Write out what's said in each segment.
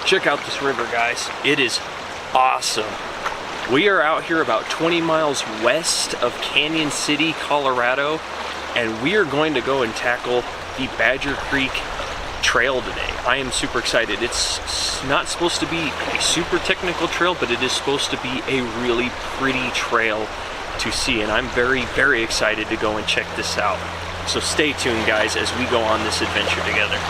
Check out this river, guys. It is awesome. We are out here about 20 miles west of Canyon City, Colorado, and we are going to go and tackle the Badger Creek Trail today. I am super excited. It's not supposed to be a super technical trail, but it is supposed to be a really pretty trail to see, and I'm very, very excited to go and check this out. So stay tuned, guys, as we go on this adventure together.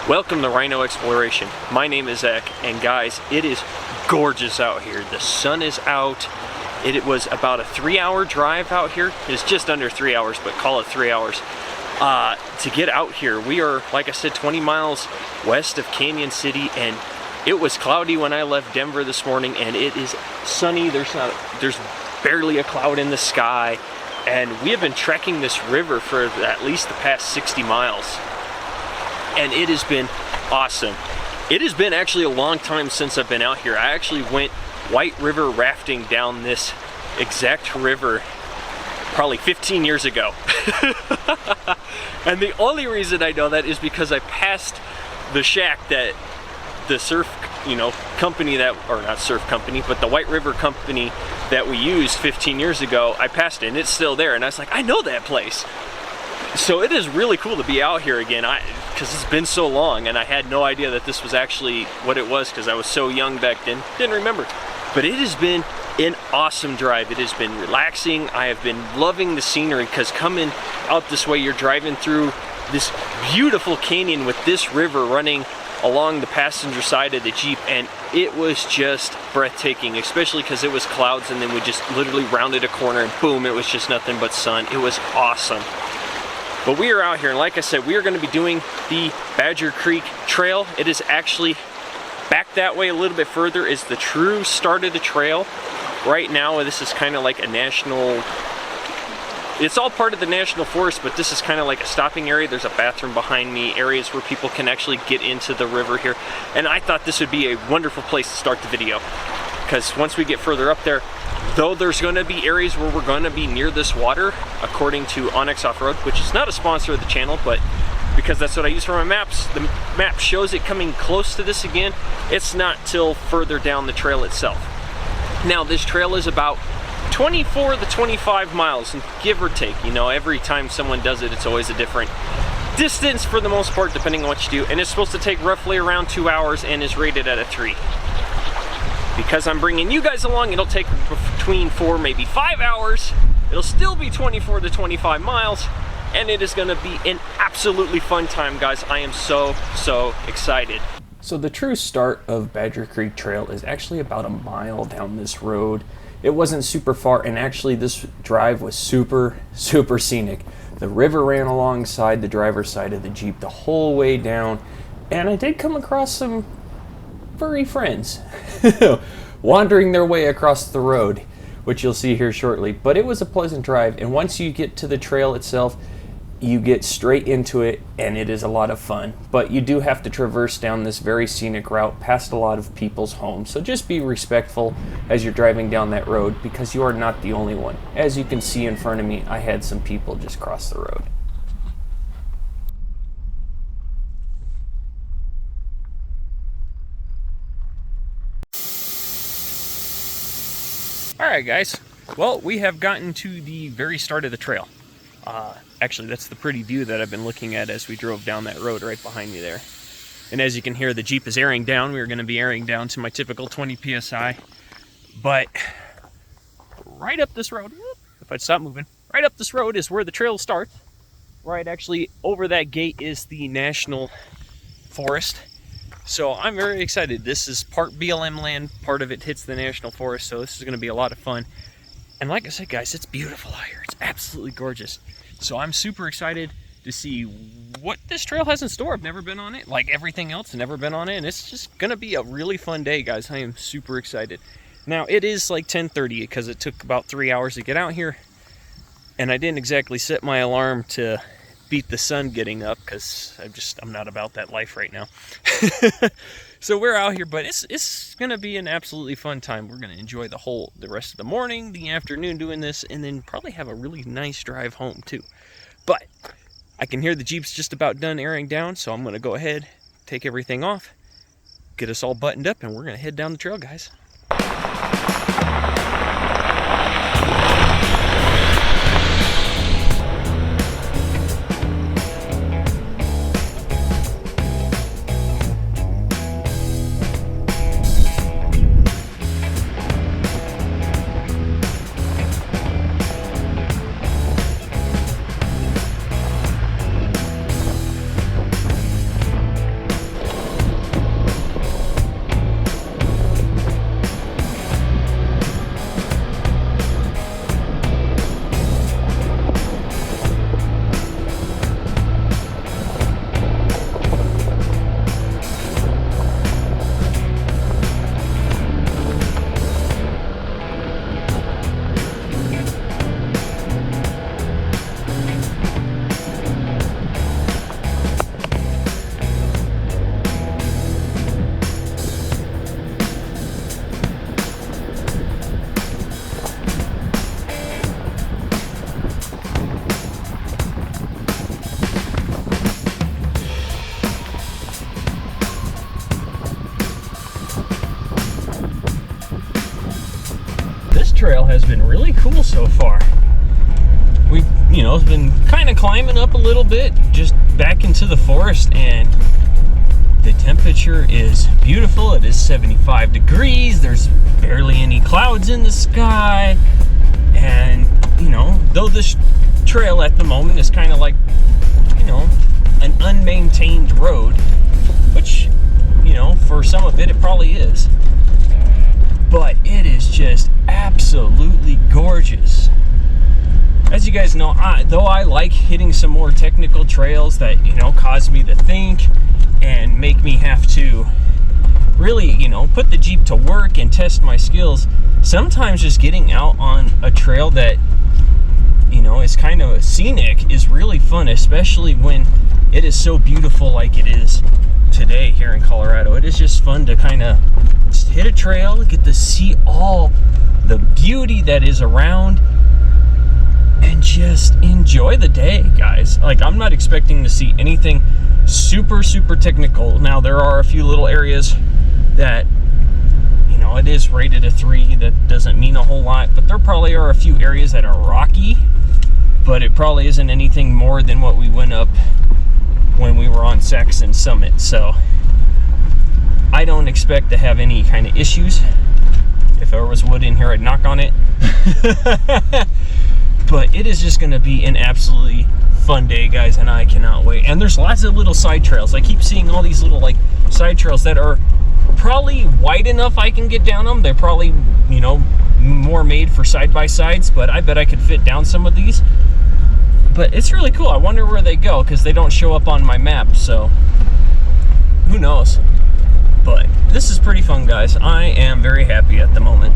Welcome to Rhino Exploration. My name is Zach, and guys, it is gorgeous out here. The sun is out. It was about a 3-hour drive out here. It's just under 3 hours, but call it 3 hours. To get out here, we are, like I said, 20 miles west of Canyon City, and it was cloudy when I left Denver this morning, and it is sunny. There's barely a cloud in the sky, and we have been trekking this river for at least the past 60 miles. And it has been awesome. It has been actually a long time since I've been out here. I actually went white river rafting down this exact river probably 15 years ago. And the only reason I know that is because I passed the shack that the surf, company that, or not surf company, but the White River company that we used 15 years ago, I passed it and it's still there. And I was like, I know that place. So it is really cool to be out here again, because it's been so long, and I had no idea that this was actually what it was because I was so young back then, didn't remember. But it has been an awesome drive. It has been relaxing. I have been loving the scenery, because coming out this way, you're driving through this beautiful canyon with this river running along the passenger side of the Jeep, and it was just breathtaking, especially because it was clouds, and then we just literally rounded a corner and boom, it was just nothing but sun. It was awesome. But we are out here, and like I said, we are going to be doing the Badger Creek Trail. It is actually back that way a little bit further is the true start of the trail. Right now, this is kind of like a national, it's all part of the national forest, but this is kind of like a stopping area. There's a bathroom behind me, areas where people can actually get into the river here. And I thought this would be a wonderful place to start the video, because once we get further up there, though there's going to be areas where we're going to be near this water, according to Onyx Off-Road, which is not a sponsor of the channel, but because that's what I use for my maps, the map shows it coming close to this again. It's not till further down the trail itself. Now, this trail is about 24 to 25 miles, give or take. Every time someone does it, it's always a different distance for the most part, depending on what you do. And it's supposed to take roughly around 2 hours and is rated at a 3. Because I'm bringing you guys along, it'll take between 4, maybe 5 hours. It'll still be 24 to 25 miles, and it is gonna be an absolutely fun time, guys. I am so excited. So the true start of Badger Creek Trail is actually about a mile down this road. It wasn't super far, and actually this drive was super scenic. The river ran alongside the driver's side of the Jeep the whole way down, and I did come across some furry friends wandering their way across the road, which you'll see here shortly. But it was a pleasant drive, and once you get to the trail itself, you get straight into it, and it is a lot of fun. But you do have to traverse down this very scenic route past a lot of people's homes, so just be respectful as you're driving down that road, because you are not the only one. As you can see in front of me, I had some people just cross the road. Alright guys, well, we have gotten to the very start of the trail. Actually, that's the pretty view that I've been looking at as we drove down that road right behind me there. And as you can hear, the Jeep is airing down. We're going to be airing down to my typical 20 PSI. But right up this road, if I stop moving, right up this road is where the trail starts. Right actually over that gate is the national forest. So I'm very excited. This is part BLM land, part of it hits the national forest, so this is going to be a lot of fun. And like I said, guys, it's beautiful out here. It's absolutely gorgeous. So I'm super excited to see what this trail has in store. I've never been on it, like everything else, never been on it, and it's just gonna be a really fun day, guys. I am super excited. Now it is like 10:30 because it took about 3 hours to get out here, and I didn't exactly set my alarm to beat the sun getting up because I'm not about that life right now. So we're out here, but it's gonna be an absolutely fun time. We're gonna enjoy the rest of the morning, the afternoon doing this, and then probably have a really nice drive home too. But I can hear the Jeep's just about done airing down, so I'm gonna go ahead, take everything off, get us all buttoned up, and we're gonna head down the trail, guys. Trail has been really cool so far. We, have been kind of climbing up a little bit, just back into the forest, and the temperature is beautiful. It is 75 degrees. There's barely any clouds in the sky, and though this trail at the moment is kind of like, an unmaintained road, which, for some of it probably is. But it is just absolutely gorgeous. As you guys know, though I like hitting some more technical trails that, cause me to think and make me have to really, put the Jeep to work and test my skills, sometimes just getting out on a trail that, is kind of scenic is really fun, especially when it is so beautiful like it is today here in Colorado. It is just fun to kind of hit a trail, get to see all the beauty that is around, and just enjoy the day, guys. Like, I'm not expecting to see anything super technical. Now there are a few little areas that it is rated a 3. That doesn't mean a whole lot, but there probably are a few areas that are rocky, but it probably isn't anything more than what we went up when we were on Saxon Summit. So I don't expect to have any kind of issues. If there was wood in here, I'd knock on it. But it is just going to be an absolutely fun day, guys, and I cannot wait. And there's lots of little side trails. I keep seeing all these little side trails that are probably wide enough I can get down them. They're probably, more made for side-by-sides, but I bet I could fit down some of these. But it's really cool. I wonder where they go, because they don't show up on my map, so who knows. But this is pretty fun, guys. I am very happy at the moment.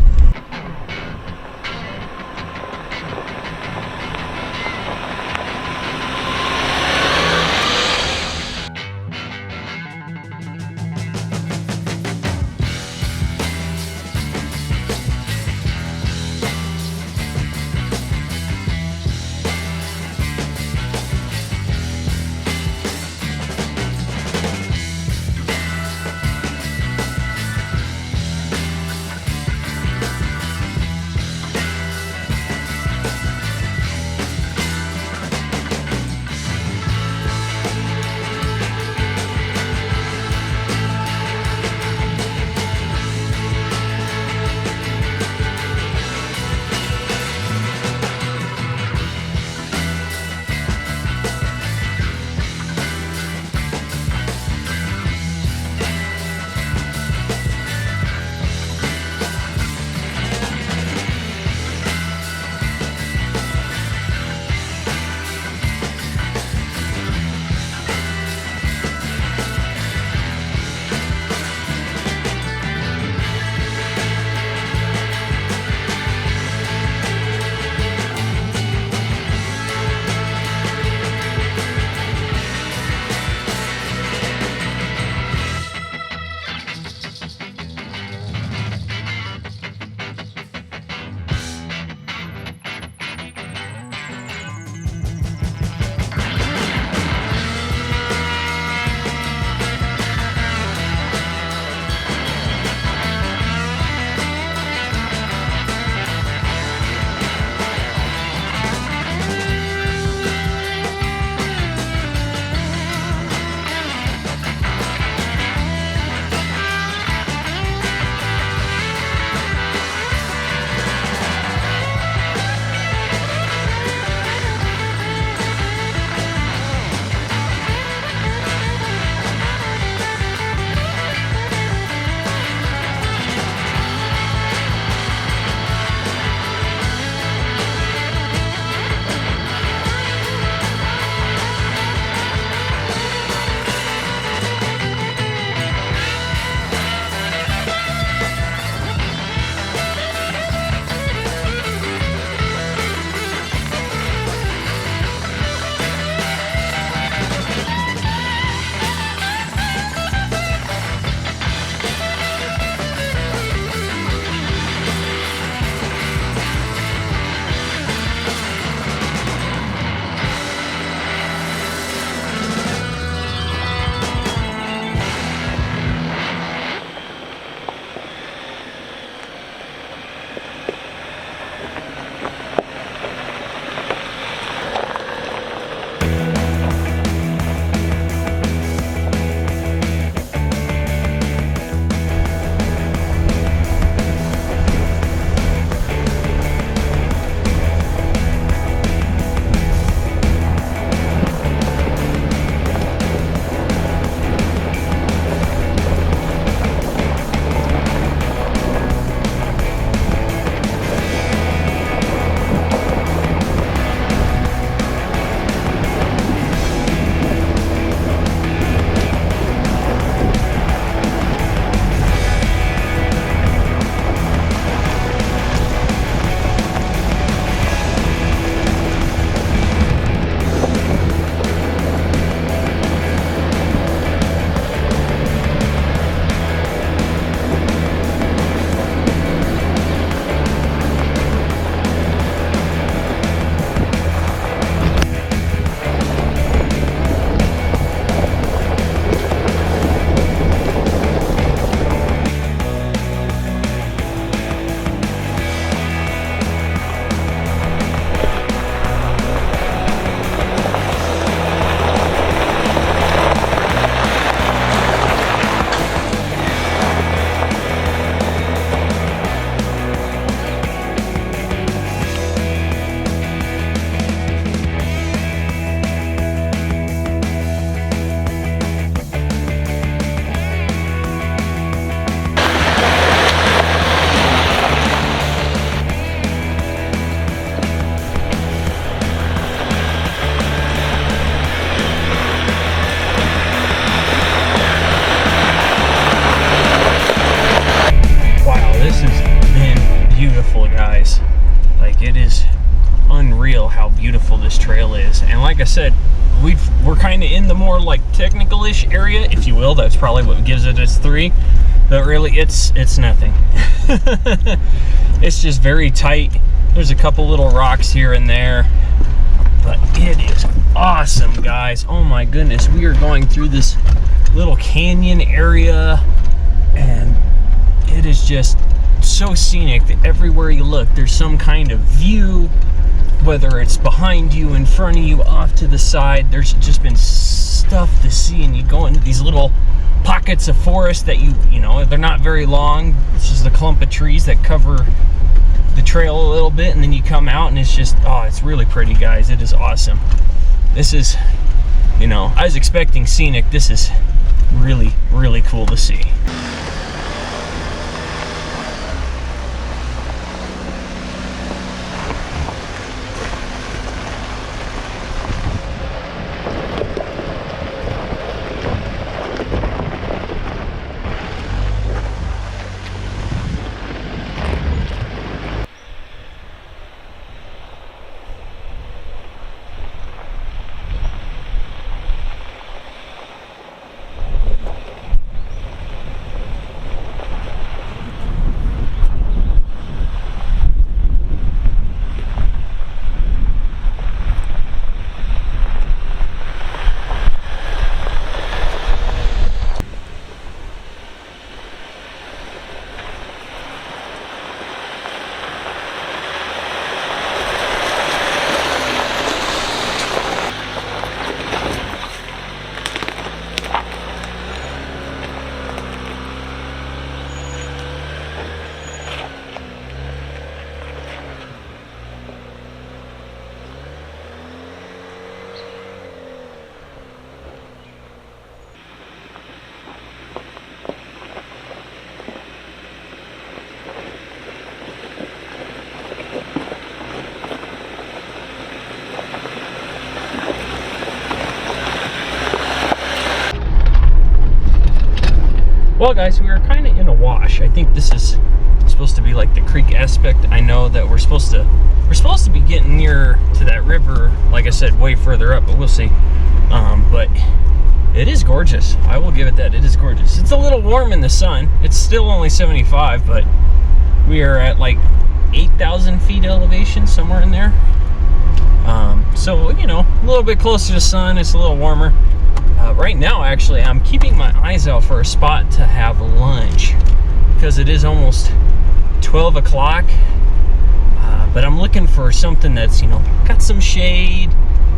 said, we're kind of in the more like technical-ish area, if you will. That's probably what gives it its 3. But really, it's nothing. It's just very tight. There's a couple little rocks here and there, but it is awesome, guys. Oh my goodness, we are going through this little canyon area, and it is just so scenic that everywhere you look, there's some kind of view, whether it's behind you, in front of you, off to the side. There's just been stuff to see, and you go into these little pockets of forest that you know, they're not very long. It's just a clump of trees that cover the trail a little bit, and then you come out and it's just, oh, it's really pretty, guys. It is awesome. This is, you know, I was expecting scenic. This is really, really cool to see. Well, guys, we are kind of in a wash. I think this is supposed to be like the creek aspect. I know that we're supposed to be getting near to that river, like I said, way further up, but we'll see. But it is gorgeous. I will give it that. It is gorgeous. It's a little warm in the sun. It's still only 75, but we are at like 8,000 feet elevation, somewhere in there. So, you know, a little bit closer to the sun. It's a little warmer. Right now, actually, I'm keeping my eyes out for a spot to have lunch because it is almost 12 o'clock. But I'm looking for something that's, you know, got some shade,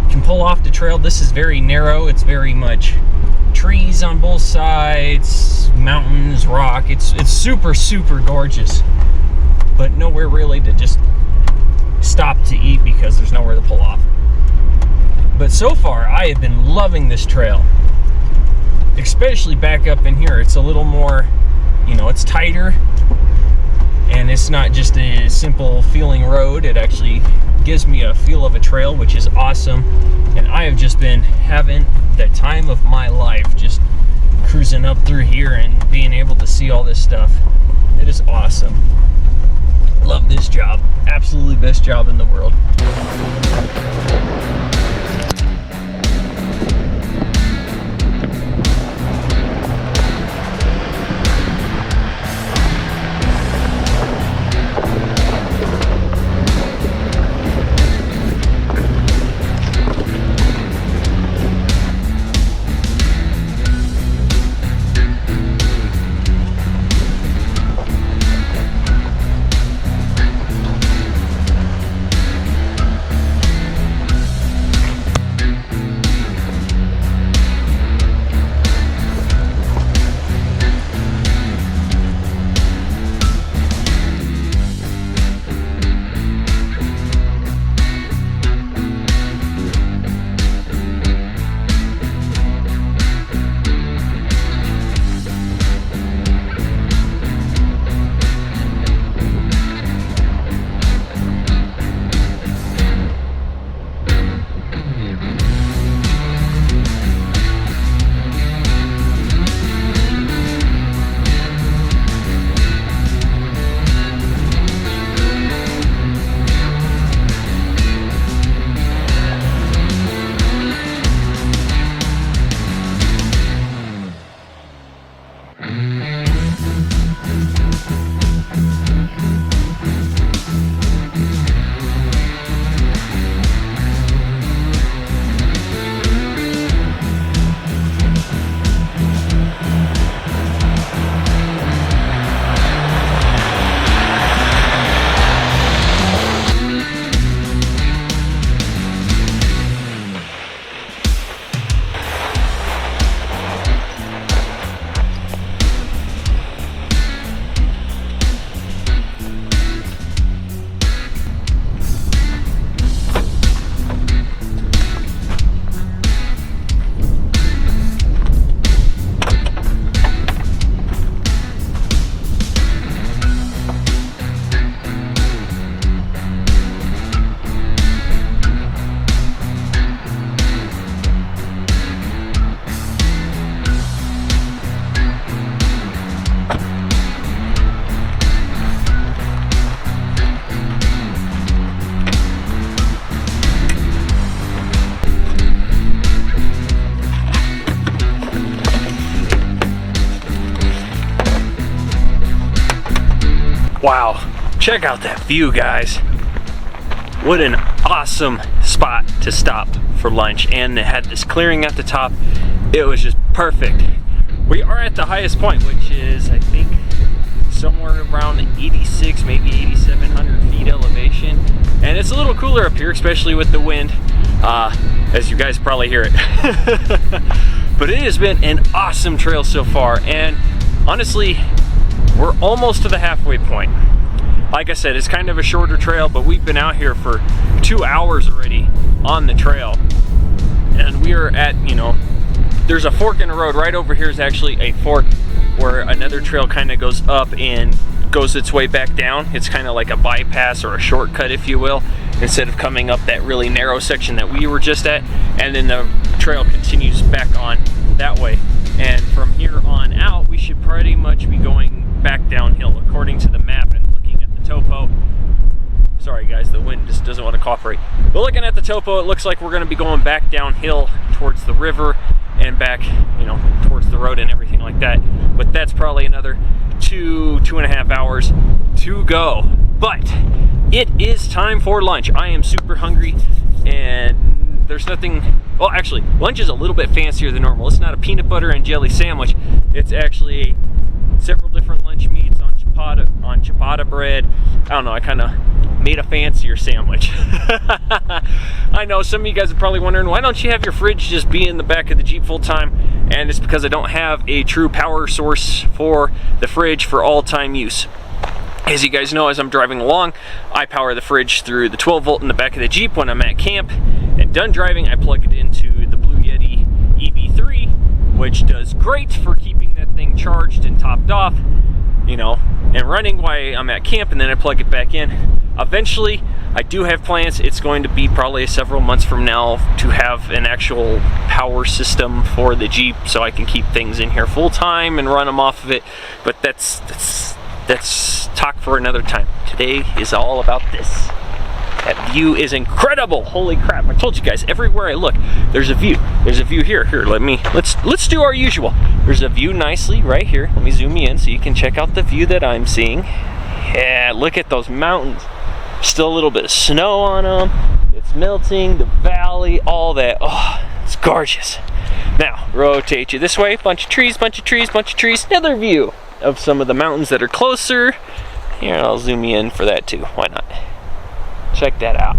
can pull off the trail. This is very narrow. It's very much trees on both sides, mountains, rock. It's super, super gorgeous, but nowhere really to just stop to eat because there's nowhere to pull off. But so far, I have been loving this trail, especially back up in here. It's a little more, you know, it's tighter, and it's not just a simple feeling road. It actually gives me a feel of a trail, which is awesome. And I have just been having the time of my life, just cruising up through here and being able to see all this stuff. It is awesome. Love this job. Absolutely best job in the world. Wow, check out that view, guys. What an awesome spot to stop for lunch, and it had this clearing at the top. It was just perfect. We are at the highest point, which is, I think, somewhere around 86, maybe 8,700 feet elevation, and it's a little cooler up here, especially with the wind, as you guys probably hear it. But it has been an awesome trail so far, and honestly, we're almost to the halfway point. Like I said, it's kind of a shorter trail, but we've been out here for 2 hours already on the trail, and we are at, you know, there's a fork in the road. Right over here is actually a fork where another trail kind of goes up and goes its way back down. It's kind of like a bypass or a shortcut, if you will, instead of coming up that really narrow section that we were just at. And then the trail continues back on that way. And from here on out, we should pretty much be going back downhill according to the map and looking at the topo. Sorry guys, the wind just doesn't want to cooperate. But looking at the topo, it looks like we're going to be going back downhill towards the river and back, you know, towards the road and everything like that. But that's probably another 2.5 hours to go. But it is time for lunch. I am super hungry, and there's nothing, well, actually, lunch is a little bit fancier than normal. It's not a peanut butter and jelly sandwich. It's actually several different lunch meats on ciabatta bread. I don't know, I kind of made a fancier sandwich. I know some of you guys are probably wondering, why don't you have your fridge just be in the back of the Jeep full time? And it's because I don't have a true power source for the fridge for all time use. As you guys know, as I'm driving along, I power the fridge through the 12 volt in the back of the Jeep when I'm at camp. And done driving, I plug it into the Blue Yeti EV3, which does great for keeping that thing charged and topped off, you know, and running while I'm at camp, and then I plug it back in. Eventually, I do have plans. It's going to be probably several months from now to have an actual power system for the Jeep so I can keep things in here full time and run them off of it. But that's talk for another time. Today is all about this. That view is incredible. Holy crap. I told you guys, everywhere I look, there's a view. There's a view here. Here, let's do our usual. There's a view nicely right here. Let me zoom you in so you can check out the view that I'm seeing. Yeah, look at those mountains. Still a little bit of snow on them. It's melting, the valley, all that. Oh, it's gorgeous. Now, rotate you this way. Bunch of trees, bunch of trees, bunch of trees. Another view of some of the mountains that are closer. Here, I'll zoom you in for that too. Why not? Check that out.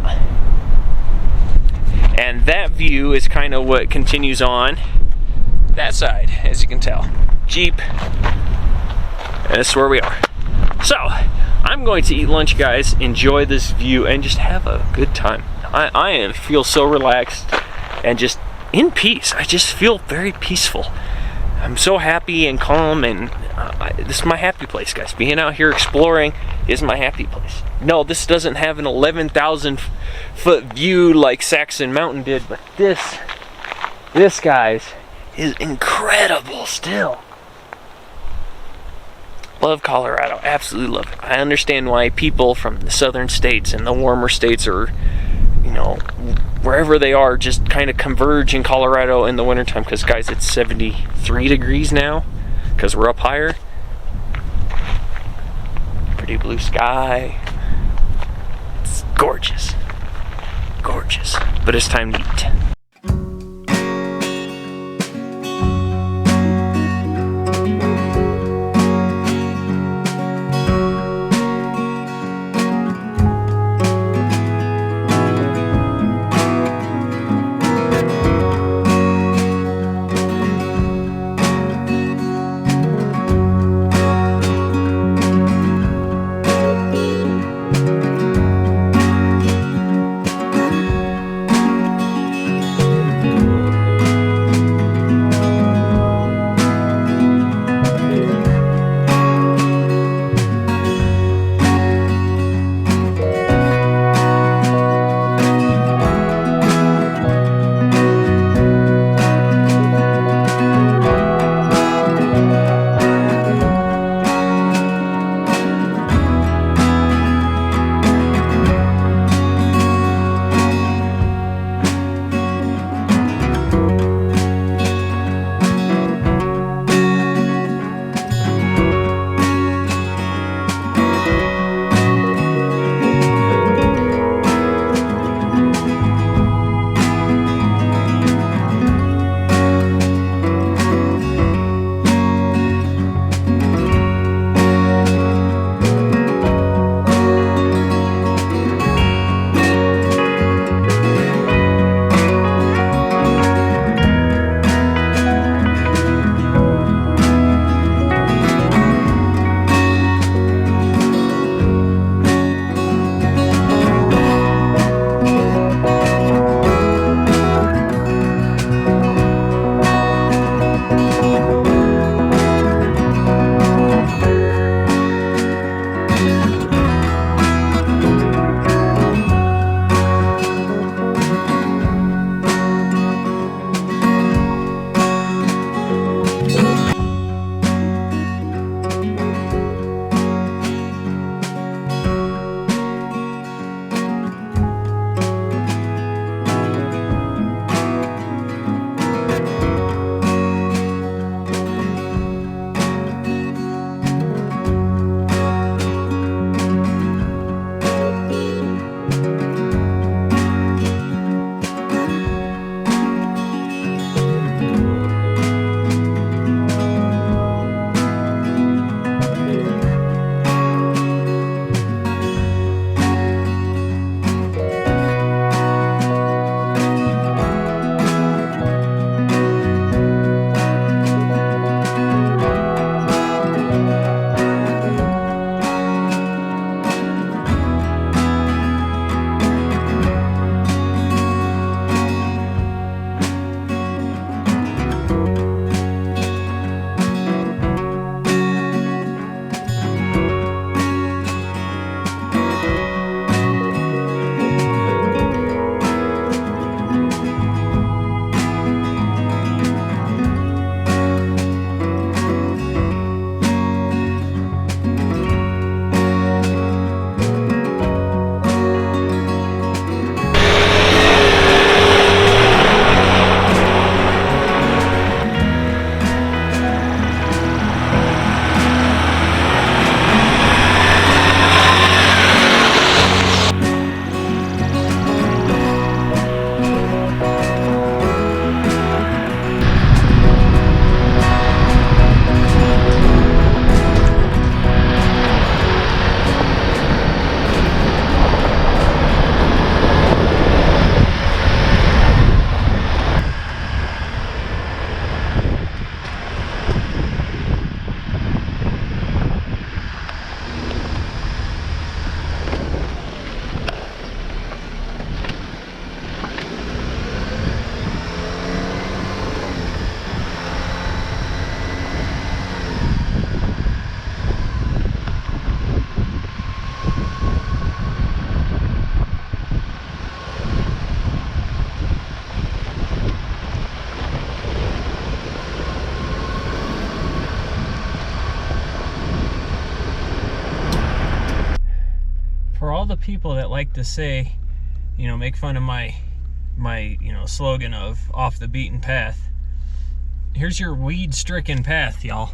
And that view is kind of what continues on that side, as you can tell. Jeep. And that's where we are. So, I'm going to eat lunch, guys, enjoy this view, and just have a good time. I feel so relaxed and just in peace. I just feel very peaceful. I'm so happy and calm, and this is my happy place, guys. Being out here exploring is my happy place. No, this doesn't have an 11,000 foot view like Saxon Mountain did, but this, guys, is incredible still. Love Colorado, absolutely love it. I understand why people from the southern states and the warmer states are, you know, wherever they are, just kind of converge in Colorado in the wintertime, because guys, it's 73 degrees now because we're up higher. Pretty blue sky. It's gorgeous. Gorgeous. But it's time to eat. people that like to say, you know, make fun of my you know, slogan of off the beaten path. Here's your weed-stricken path, y'all.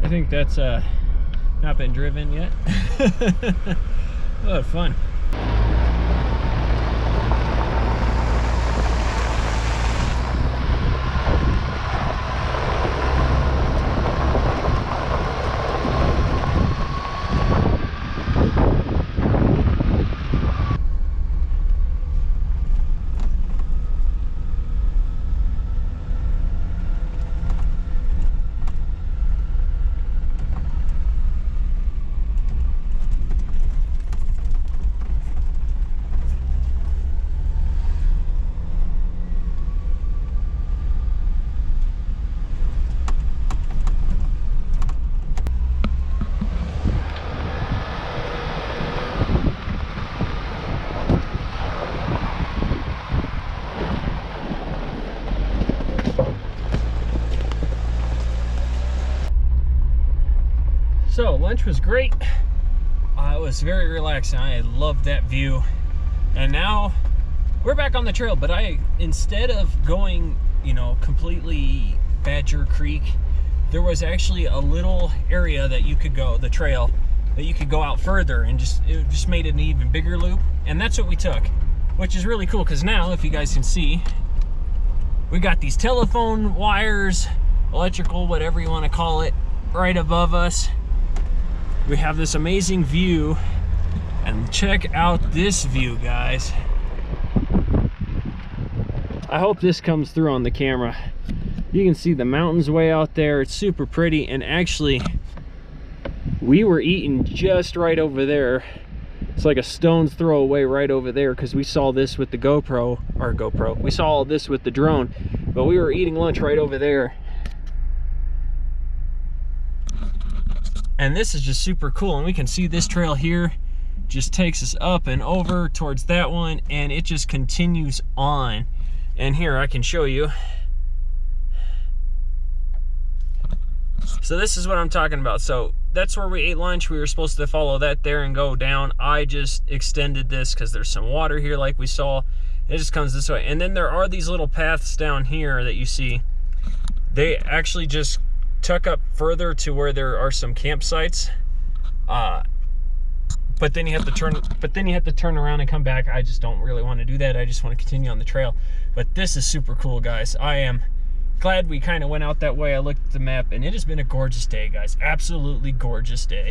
I think that's not been driven yet. Oh, fun. So lunch was great. It was very relaxing. I loved that view. And now we're back on the trail, but instead of going, you know, completely Badger Creek, there was actually a little area that you could go, the trail, that you could go out further, and it just made it an even bigger loop. And that's what we took, which is really cool, because now, if you guys can see, we got these telephone wires, electrical, whatever you want to call it, right above us. We have this amazing view, and check out this view, guys. I hope this comes through on the camera. You can see the mountains way out there. It's super pretty, and actually we were eating just right over there. It's like a stone's throw away right over there, because we saw this with the GoPro. We saw all this with the drone, but we were eating lunch right over there. And this is just super cool, and we can see this trail here just takes us up and over towards that one, and it just continues on. And here I can show you. So this is what I'm talking about. So that's where we ate lunch. We were supposed to follow that there and go down. I just extended this because there's some water here like we saw. It just comes this way. And then there are these little paths down here that you see. They actually just tuck up further to where there are some campsites, but then you have to turn around and come back. I just don't really want to do that. I just want to continue on the trail. But this is super cool, guys. I am glad we kind of went out that way. I looked at the map, and it has been a gorgeous day, guys. Absolutely gorgeous day.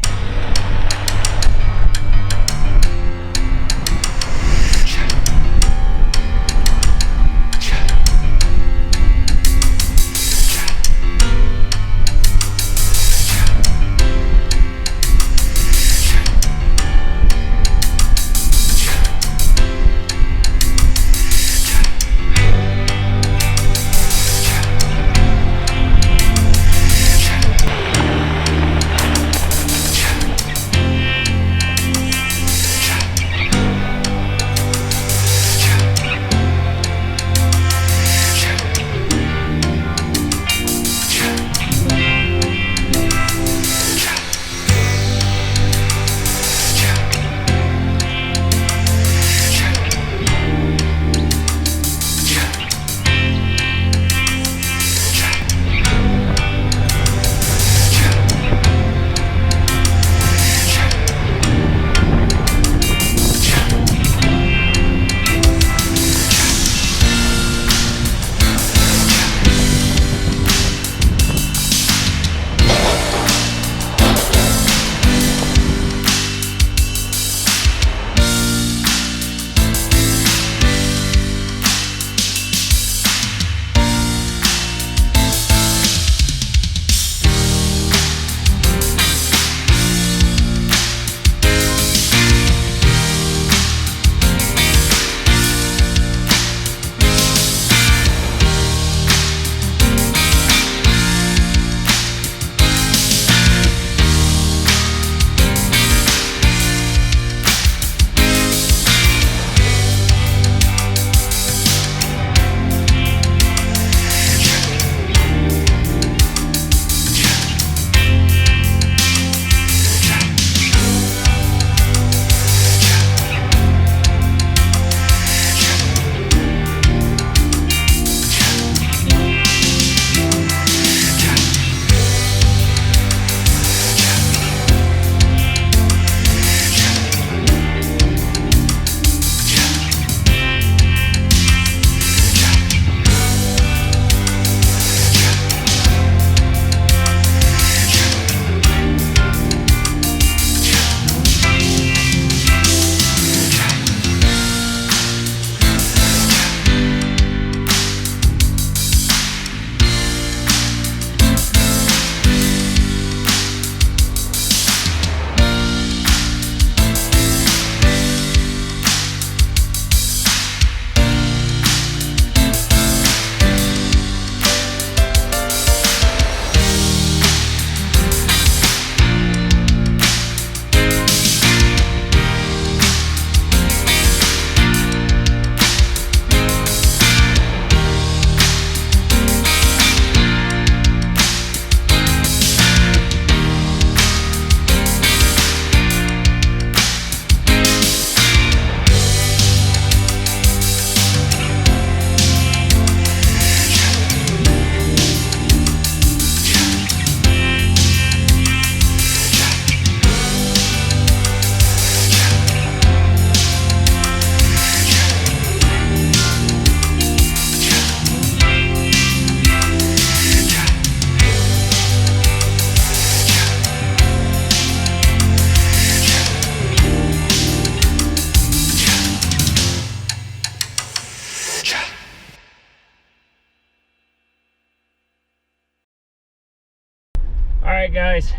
right, guys,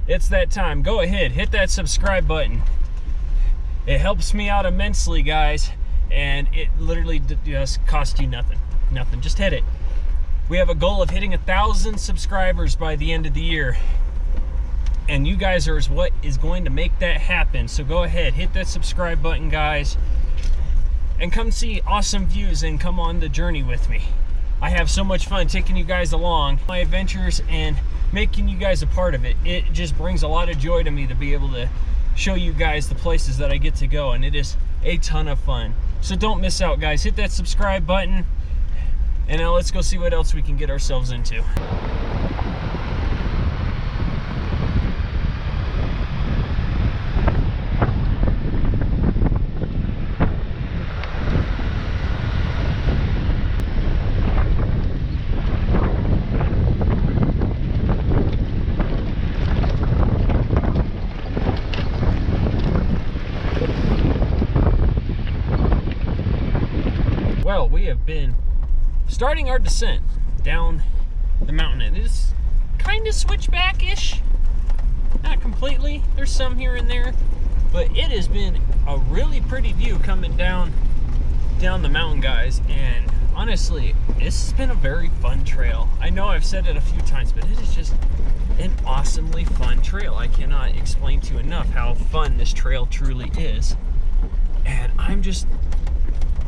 it's that time. Go ahead, hit that subscribe button. It helps me out immensely, guys, and it literally just costs you nothing. Just hit it. We have a goal of hitting 1,000 subscribers by the end of the year, and you guys are what is going to make that happen. So go ahead, hit that subscribe button, guys, and come see awesome views and come on the journey with me. I have so much fun taking you guys along my adventures and making you guys a part of it. It just brings a lot of joy to me to be able to show you guys the places that I get to go, and it is a ton of fun. So don't miss out, guys. Hit that subscribe button, and now let's go see what else we can get ourselves into. Well, we have been starting our descent down the mountain. It is kind of switchback-ish, not completely. There's some here and there, but it has been a really pretty view coming down the mountain, guys. And honestly, this has been a very fun trail. I know I've said it a few times, but it is just an awesomely fun trail. I cannot explain to you enough how fun this trail truly is, and I'm just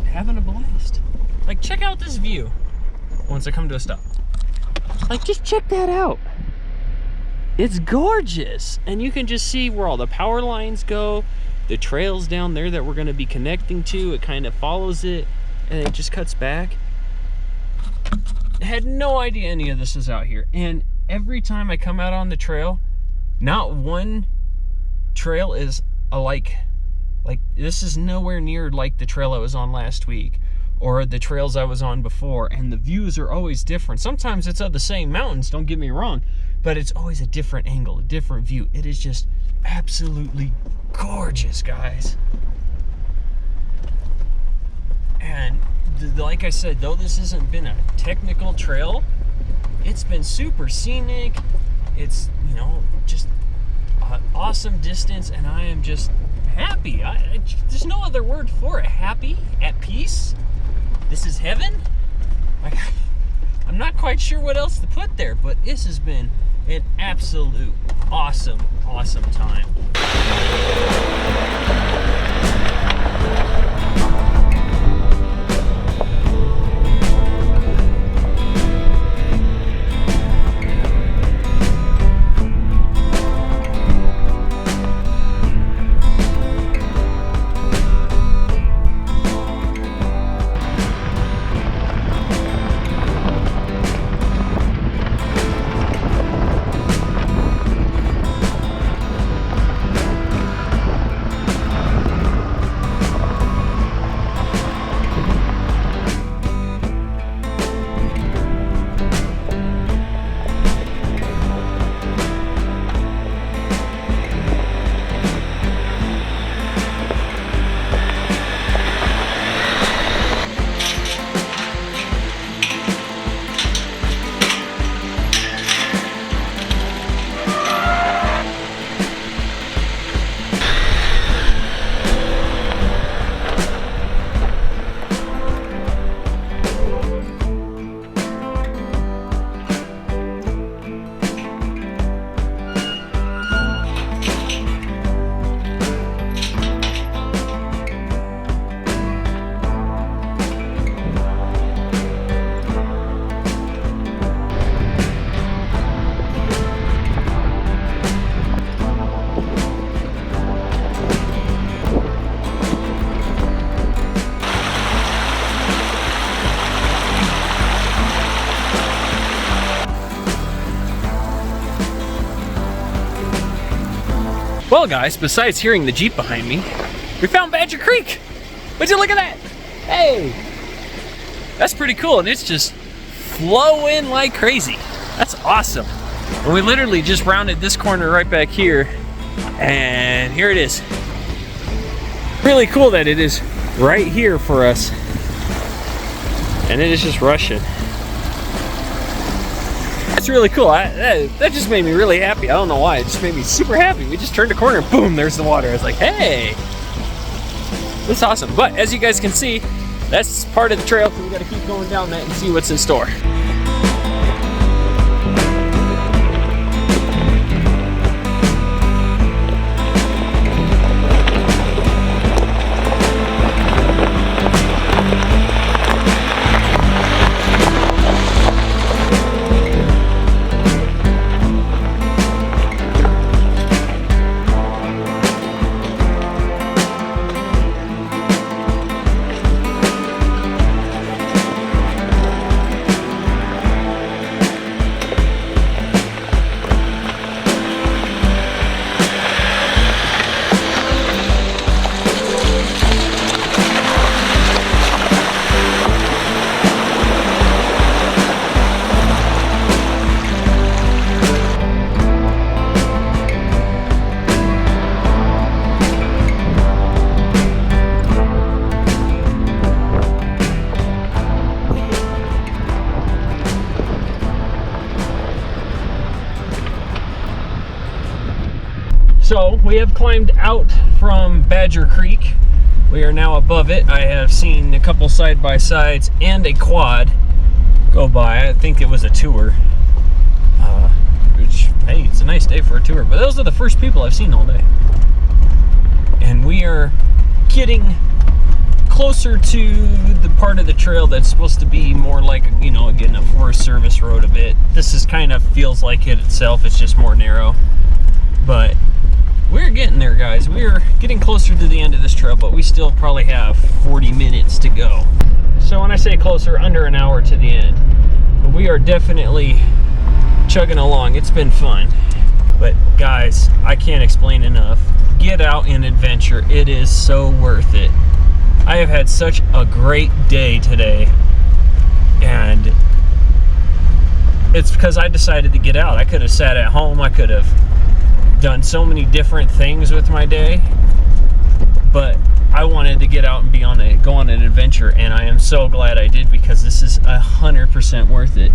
having a blast. Like, check out this view once I come to a stop. Like, just check that out. It's gorgeous, and you can just see where all the power lines go, the trails down there that we're going to be connecting to. It kind of follows it, and it just cuts back. I had no idea any of this is out here, and every time I come out on the trail, not one trail is alike. Like, this is nowhere near like the trail I was on last week or the trails I was on before, and the views are always different. Sometimes it's of the same mountains, don't get me wrong, but it's always a different angle, a different view. It is just absolutely gorgeous, guys. And like I said, though this hasn't been a technical trail, it's been super scenic. It's, you know, just an awesome distance, and I am just happy. There's no other word for it. Happy, at peace. This is heaven. I'm not quite sure what else to put there, but this has been an absolute awesome time. Well, guys, besides hearing the Jeep behind me, we found Badger Creek. Would you look at that? Hey, that's pretty cool, and it's just flowing like crazy. That's awesome. And we literally just rounded this corner right back here, and here it is. Really cool that it is right here for us, and it is just rushing. that's really cool. That just made me really happy. I don't know why. It just made me super happy. We just turned a corner, boom, there's the water. I was like, hey, that's awesome. But as you guys can see, that's part of the trail, so we got to keep going down that and see what's in store. So we have climbed out from Badger Creek. We are now above it. I have seen a couple side-by-sides and a quad go by. I think it was a tour. Which, hey, it's a nice day for a tour. But those are the first people I've seen all day. And we are getting closer to the part of the trail that's supposed to be more like, you know, again, a Forest Service road a bit. This is kind of feels like it itself. It's just more narrow. But we're getting there, guys. We're getting closer to the end of this trail, but we still probably have 40 minutes to go. So when I say closer, under an hour to the end. But we are definitely chugging along. It's been fun. But guys, I can't explain enough. Get out and adventure. It is so worth it. I have had such a great day today. And it's because I decided to get out. I could have sat at home. I could have done so many different things with my day, but I wanted to get out and go on an adventure, and I am so glad I did, because this is 100% worth it.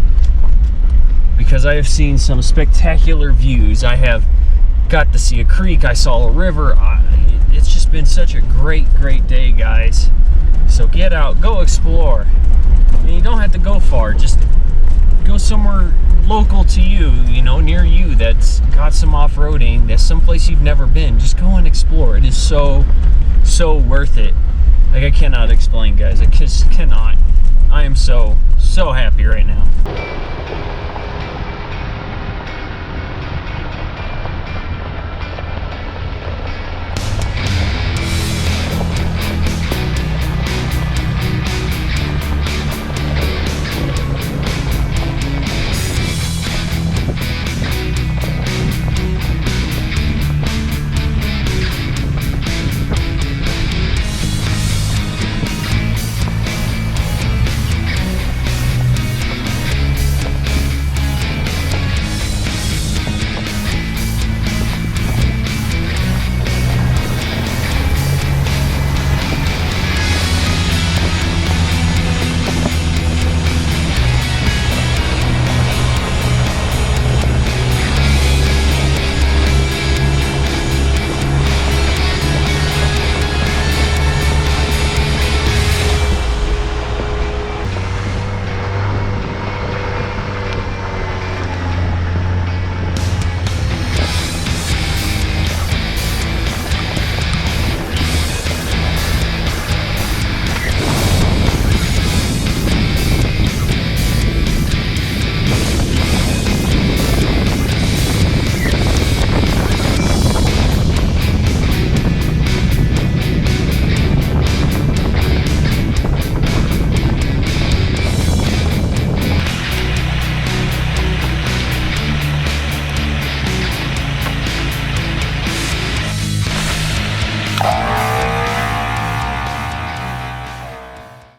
Because I have seen some spectacular views. I have got to see a creek. I saw a river. It's just been such a great day, guys. So get out, go explore. And you don't have to go far. Just go somewhere local to you, you know, near you, that's got some off-roading, that's someplace you've never been. Just go and explore. It is so worth it. Like, I cannot explain, guys. I just cannot. I am so happy right now.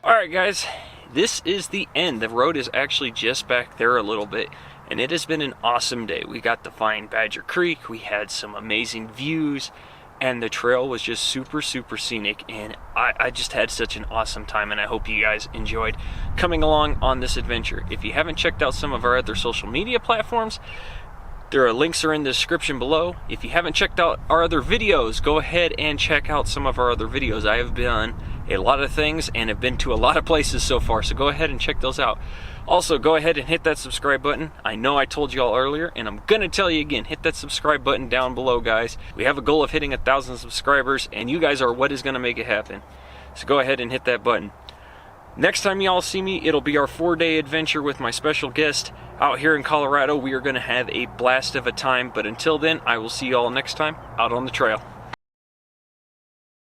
Alright guys, this is the end. The road is actually just back there a little bit, and it has been an awesome day. We got to find Badger Creek, we had some amazing views, and the trail was just super scenic, and I just had such an awesome time, and I hope you guys enjoyed coming along on this adventure. If you haven't checked out some of our other social media platforms, there are links in the description below. If you haven't checked out our other videos, go ahead and check out some of our other videos. I have done a lot of things and have been to a lot of places so far, so go ahead and check those out. Also, go ahead and hit that subscribe button. I know I told you all earlier, and I'm gonna tell you again, hit that subscribe button down below, guys. We have a goal of hitting 1,000 subscribers, and you guys are what is gonna make it happen. So go ahead and hit that button. Next time y'all see me, it'll be our 4-day adventure with my special guest out here in Colorado. We are gonna have a blast of a time, but until then, I will see y'all next time out on the trail.